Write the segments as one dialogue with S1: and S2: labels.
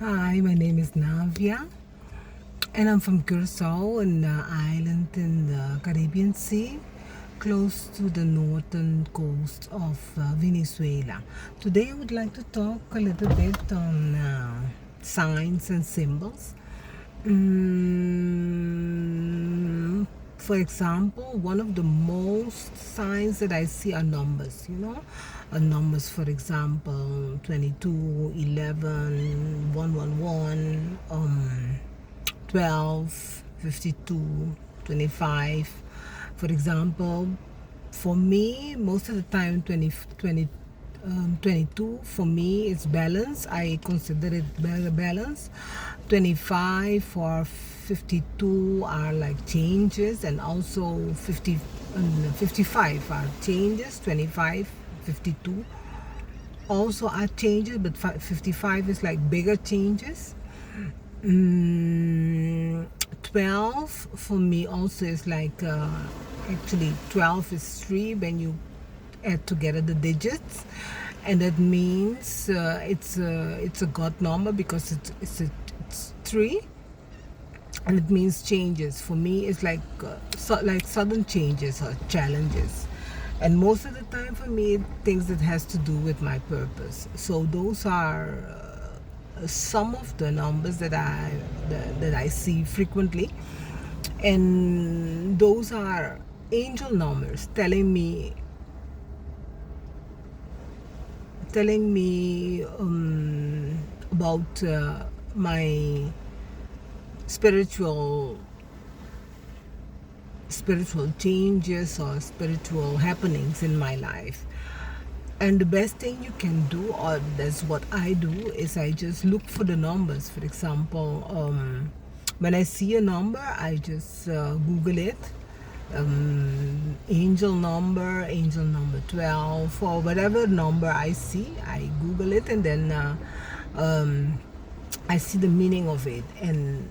S1: Hi, my name is Navya, and I'm from Curacao, an island in the Caribbean Sea, close to the northern coast of Venezuela. Today, I would like to talk a little bit on signs and symbols. Mm, for example, one of the most signs that I see are numbers, numbers, for example, 22, 11, 111, 12, 52, 25. For example, for me, most of the time, 22 for me is balance. I consider it balance. 25 or 52 are like changes, and also 55 are changes. 25, 52 also are changes, but 55 is like bigger changes. Mm, 12 for me also is like actually 12 is 3 when you add together the digits, and that means it's a God number because it's 3, and it means changes. For me it's like like sudden changes or challenges, and most of the time for me things that has to do with my purpose. So those are some of the numbers that I see frequently, and those are angel numbers telling me about my spiritual spiritual changes or spiritual happenings in my life. And the best thing you can do, or that's what I do, is I just look for the numbers. For example, when I see a number, I just Google it. Angel number 12, or whatever number I see, I Google it, and then um, I see the meaning of it. And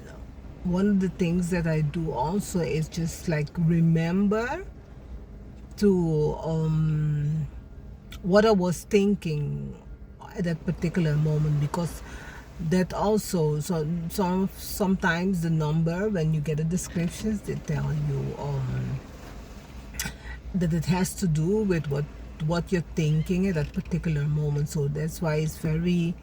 S1: one of the things that I do also is just like remember to what I was thinking at that particular moment, because that also, sometimes the number, when you get the descriptions, they tell you that it has to do with what you're thinking at that particular moment. So that's why it's very,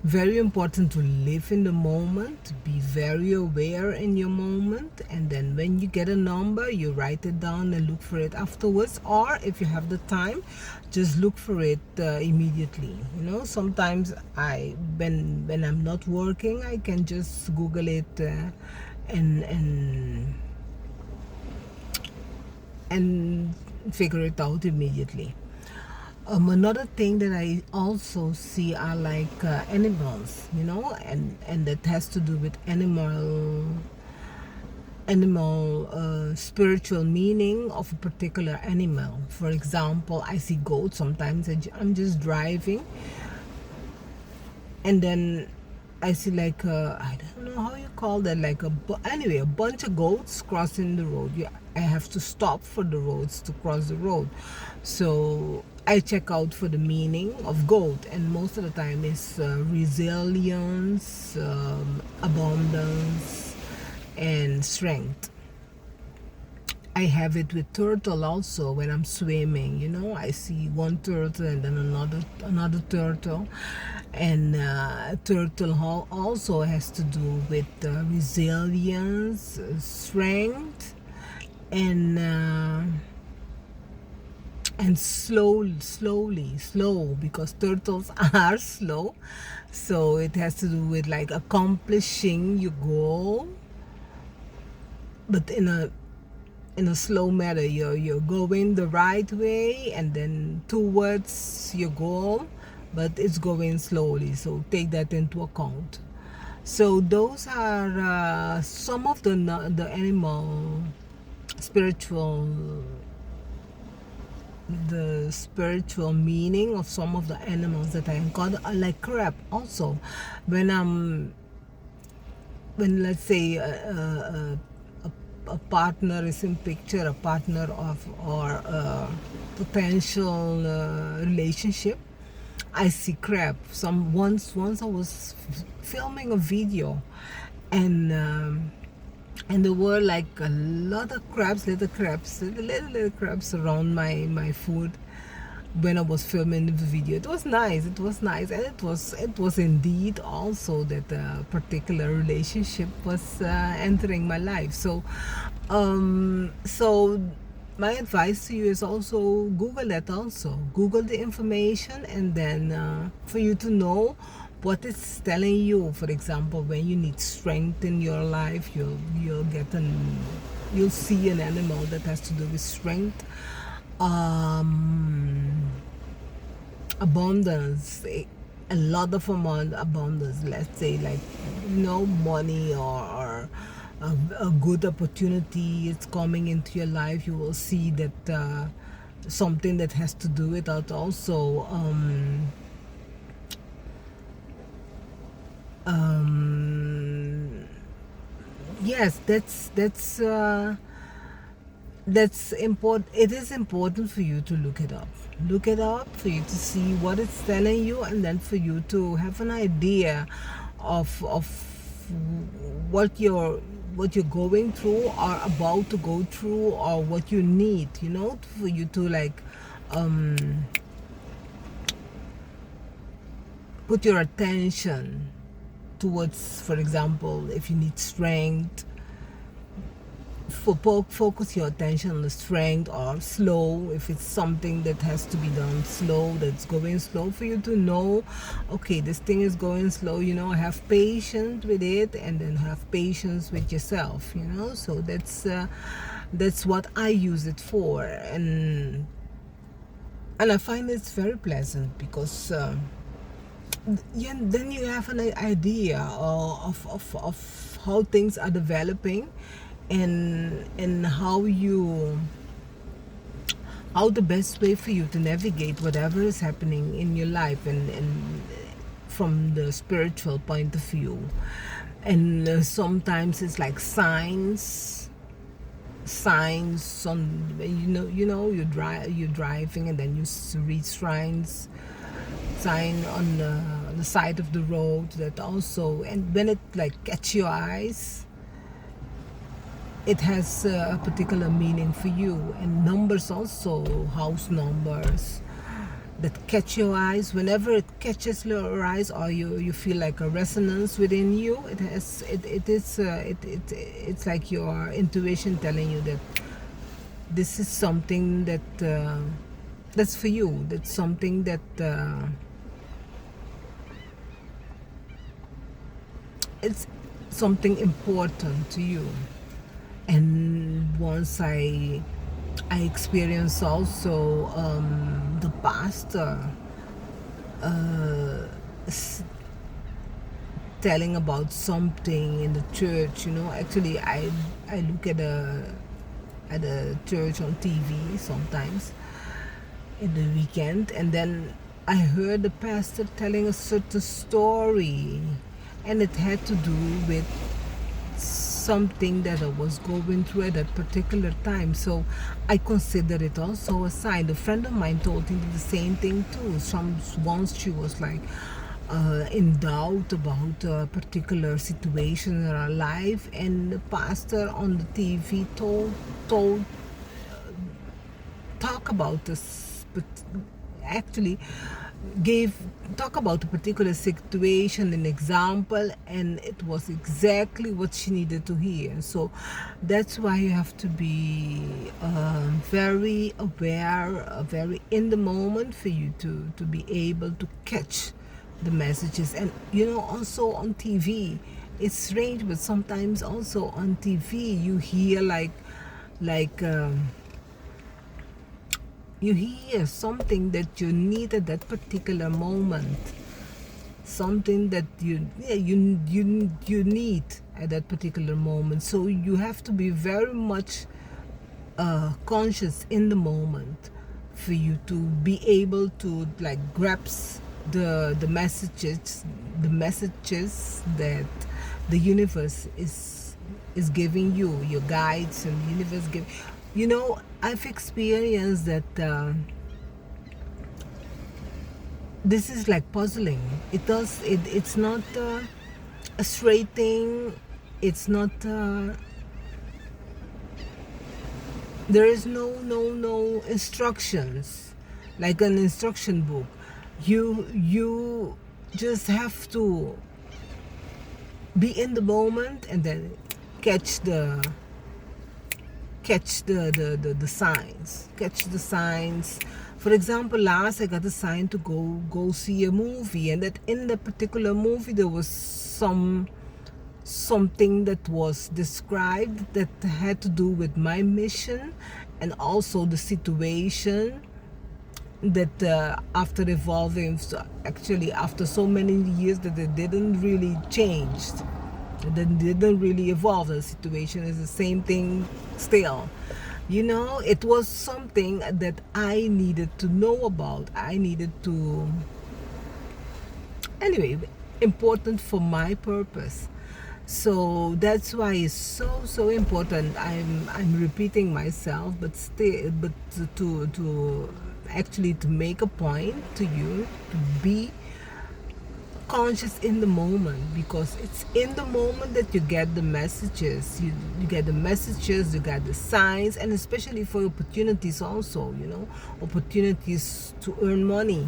S1: very important to live in the moment, be very aware in your moment, and then when you get a number, you write it down and look for it afterwards, or if you have the time, just look for it immediately. Sometimes when I'm not working, I can just Google it and and figure it out immediately. Another thing that I also see are like animals, and that has to do with animal spiritual meaning of a particular animal. For example, I see goats. Sometimes I'm just driving, and then I see like I don't know how you call that, like anyway, a bunch of goats crossing the road. I have to stop for the roads to cross the road, so I check out for the meaning of goat, and most of the time it's resilience, abundance, and strength. I have it with turtle also when I'm swimming. I see one turtle and then another turtle, and turtle also has to do with resilience, strength, and slow, because turtles are slow. So it has to do with like accomplishing your goal, but in a slow manner. You're going the right way and then towards your goal, but it's going slowly, so take that into account. So those are some of the animal spiritual the spiritual meaning of some of the animals that I encounter. Like crab also, when I'm when let's say a partner is in picture, a partner of or a potential relationship, I see crab. Once I was filming a video, and there were like a lot of crabs, little crabs around my food when I was filming the video. It was nice. It was nice, and it was indeed also that a particular relationship was entering my life. So my advice to you is also Google it. Also Google the information, and then for you to know what it's telling you. For example, when you need strength in your life, you'll see an animal that has to do with strength. Abundance, a lot of amount abundance, let's say, like, money, or a good opportunity is coming into your life. You will see that something that has to do with that also. Yes, that's important. It is important for you to look it up, for you to see what it's telling you, and then for you to have an idea of what you're going through, or about to go through, or what you need, for you to, like, put your attention towards. For example, if you need strength, focus your attention on the strength, or slow, if it's something that has to be done slow, that's going slow, for you to know, okay, this thing is going slow, have patience with it, and then have patience with yourself, so that's what I use it for. And I find it's very pleasant, because then you have an idea of how things are developing, and how the best way for you to navigate whatever is happening in your life, and from the spiritual point of view. And sometimes it's like signs on, you're driving, and then you read sign on the side of the road, that also, and when it like catch your eyes, it has a particular meaning for you. And numbers also, house numbers that catch your eyes, whenever it catches your eyes, or you feel like a resonance within you, it's like your intuition telling you that this is something that's for you, that's something that it's something important to you. And once I experienced also the pastor telling about something in the church. Actually, I look at a church on TV sometimes in the weekend, and then I heard the pastor telling a certain story, and it had to do with something that I was going through at that particular time. So I consider it also a sign. A friend of mine told me the same thing too. Once she was like in doubt about a particular situation in her life, and the pastor on the TV talk about this, but actually talk about a particular situation, an example, and it was exactly what she needed to hear. So that's why you have to be very aware, very in the moment, for you to be able to catch the messages. And also on TV, it's strange, but sometimes also on TV you hear like you hear something that you need at that particular moment, something that you need at that particular moment. So you have to be very much conscious in the moment, for you to be able to like grasp the messages that the universe is giving you, your guides, and the universe give. I've experienced that this is like puzzling. It's not a straight thing. It's not there is no instructions like an instruction book. You just have to be in the moment and then catch the signs. Catch the signs. For example, last I got a sign to go see a movie, and that in the particular movie there was something that was described that had to do with my mission, and also the situation that after evolving, so actually after so many years, that it didn't really change. It didn't really evolve. The situation is the same thing still. It was something that I needed to know about. I needed to, anyway, important for my purpose. So that's why it's so important. I'm repeating myself, but still, but to actually to make a point to you to be conscious in the moment, because it's in the moment that you get the messages. You get the messages, you get the signs, and especially for opportunities also, opportunities to earn money,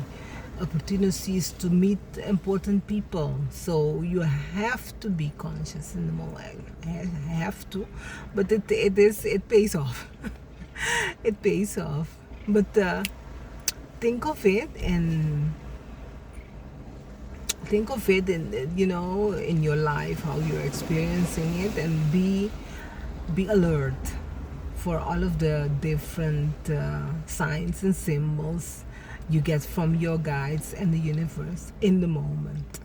S1: opportunities to meet important people. So you have to be conscious in the moment. I have to, but it pays off. It pays off. But think of it and think of it in your life, how you're experiencing it, and be alert for all of the different signs and symbols you get from your guides and the universe in the moment.